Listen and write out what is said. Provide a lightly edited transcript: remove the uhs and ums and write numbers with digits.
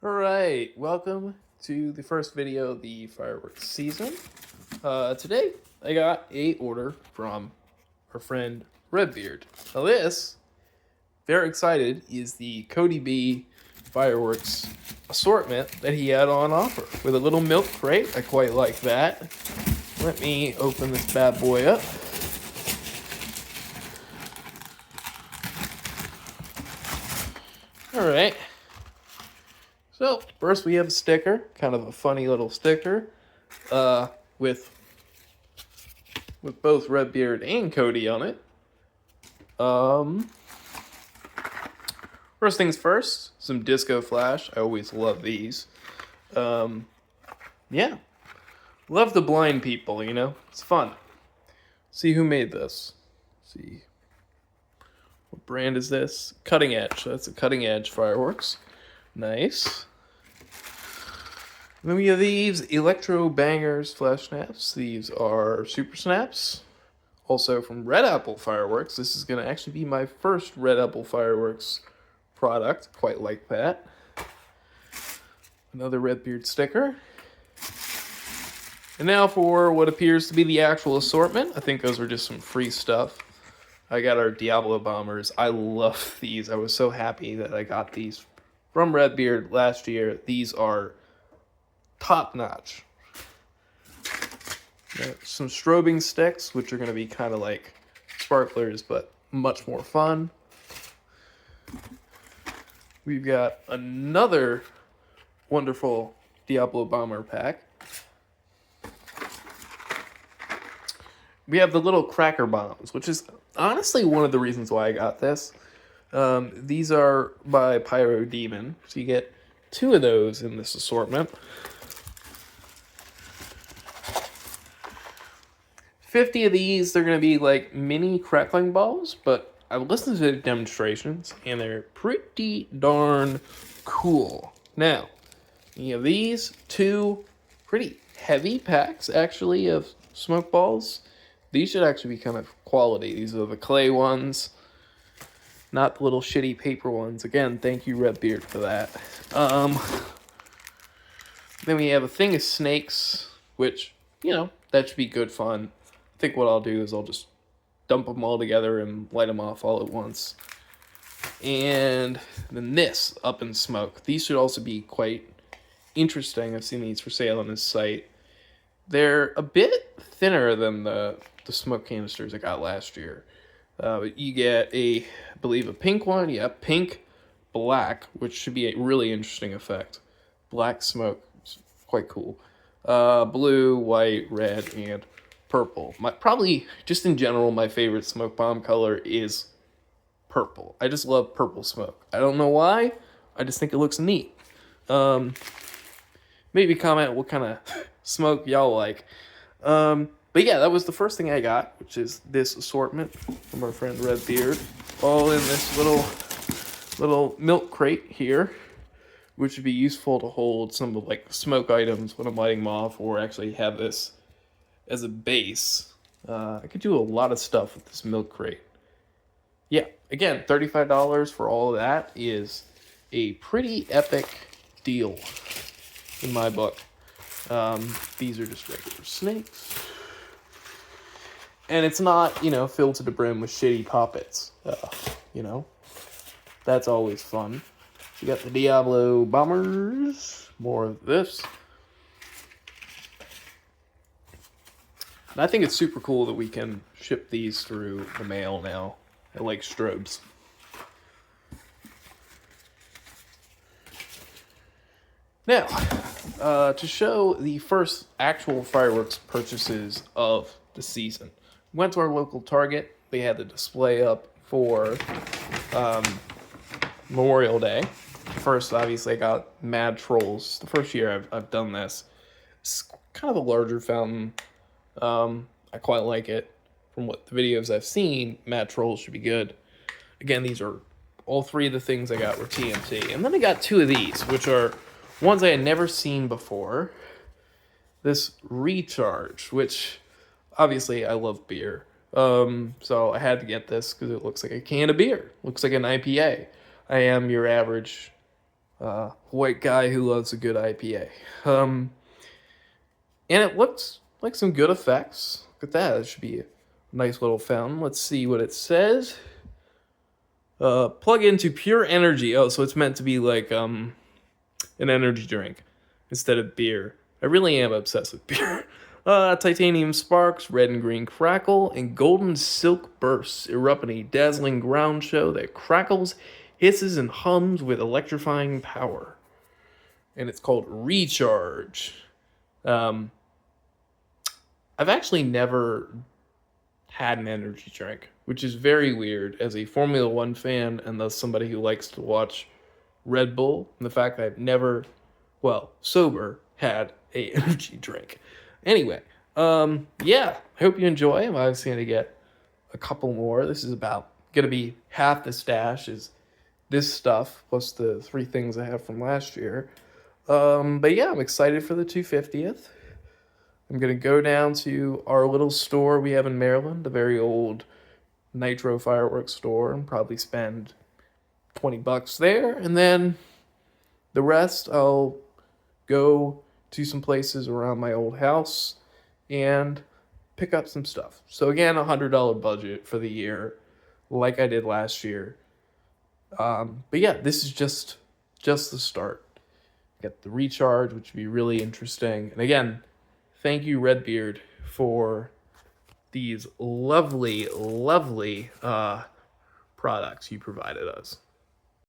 Alright, welcome to the first video of the fireworks season. Today I got a order from our friend Redbeard. Now this, very excited, is the Cody B fireworks assortment that he had on offer with a little milk crate. I quite like that. Let me open this bad boy up. Alright. So, first we have a sticker, kind of a funny little sticker, with both Redbeard and Cody on it. First things first, some disco flash. I always love these. Yeah. Love the blind people, you know? It's fun. See who made this. See. What brand is this? Cutting Edge. That's a Cutting Edge fireworks. Nice. Then we have these Electro Bangers Flash Snaps. These are Super Snaps. Also from Red Apple Fireworks. This is going to actually be my first Red Apple Fireworks product. Quite like that. Another Redbeard sticker. And now for what appears to be the actual assortment. I think those were just some free stuff. I got our Diablo Bombers. I love these. I was so happy that I got these from Redbeard last year. These are top notch. Some strobing sticks, which are going to be kind of like sparklers, but much more fun. We've got another wonderful Diablo Bomber pack. We have the little cracker bombs, which is honestly one of the reasons why I got this. These are by Pyro Demon, so you get 2 of those in this assortment. 50 of these, they're going to be like mini crackling balls, but I've listened to the demonstrations, and they're pretty darn cool. Now, you have these 2 pretty heavy packs, actually, of smoke balls. These should actually be kind of quality. These are the clay ones, not the little shitty paper ones. Again, thank you, Redbeard, for that. Then we have a thing of snakes, which, you know, that should be good fun. I think what I'll do is I'll just dump them all together and light them off all at once. And then this, Up in Smoke. These should also be quite interesting. I've seen these for sale on this site. They're a bit thinner than the smoke canisters I got last year. You get I believe a pink one. Yeah, pink, black, which should be a really interesting effect. Black smoke, quite cool. Blue, white, red, and purple. Probably, just in general, my favorite smoke bomb color is purple. I just love purple smoke. I don't know why. I just think it looks neat. Maybe comment what kind of smoke y'all like. But yeah, that was the first thing I got, which is this assortment from our friend Redbeard. All in this little milk crate here, which would be useful to hold some of like smoke items when I'm lighting them off, or actually have this as a base. I could do a lot of stuff with this milk crate. Yeah, again, $35 for all of that is a pretty epic deal in my book. These are just regular snakes. And it's not, you know, filled to the brim with shitty poppets. You know, that's always fun. You got the Diablo Bombers. More of this. And I think it's super cool that we can ship these through the mail now. I like strobes. Now, to show the first actual fireworks purchases of the season. Went to our local Target. They had the display up for Memorial Day. First, obviously, I got Mad Trolls. The first year I've done this. It's kind of a larger fountain. I quite like it. From what the videos I've seen, Mad Trolls should be good. Again, these are all 3 of the things I got were TNT. And then I got 2 of these, which are ones I had never seen before. This Recharge, which obviously I love beer. So I had to get this because it looks like a can of beer. Looks like an IPA. I am your average white guy who loves a good IPA. And it looks like some good effects. Look at that. It should be a nice little fountain. Let's see what it says. Plug into pure energy. Oh, so it's meant to be like an energy drink instead of beer. I really am obsessed with beer. Titanium sparks, red and green crackle, and golden silk bursts erupt in a dazzling ground show that crackles, hisses, and hums with electrifying power. And it's called Recharge. I've actually never had an energy drink, which is very weird as a Formula One fan and thus somebody who likes to watch Red Bull. And the fact that I've never, well, sober, had a energy drink. Anyway, yeah, I hope you enjoy. I'm obviously going to get a couple more. This is about going to be half the stash is this stuff, plus the 3 things I have from last year. But yeah, I'm excited for the 250th. I'm going to go down to our little store we have in Maryland, a very old Nitro fireworks store, and probably spend $20 there. And then the rest, I'll go to some places around my old house and pick up some stuff. So again, $100 budget for the year, like I did last year. But yeah, this is just the start. Get the Recharge, which would be really interesting. And again, thank you, Redbeard, for these lovely, lovely products you provided us.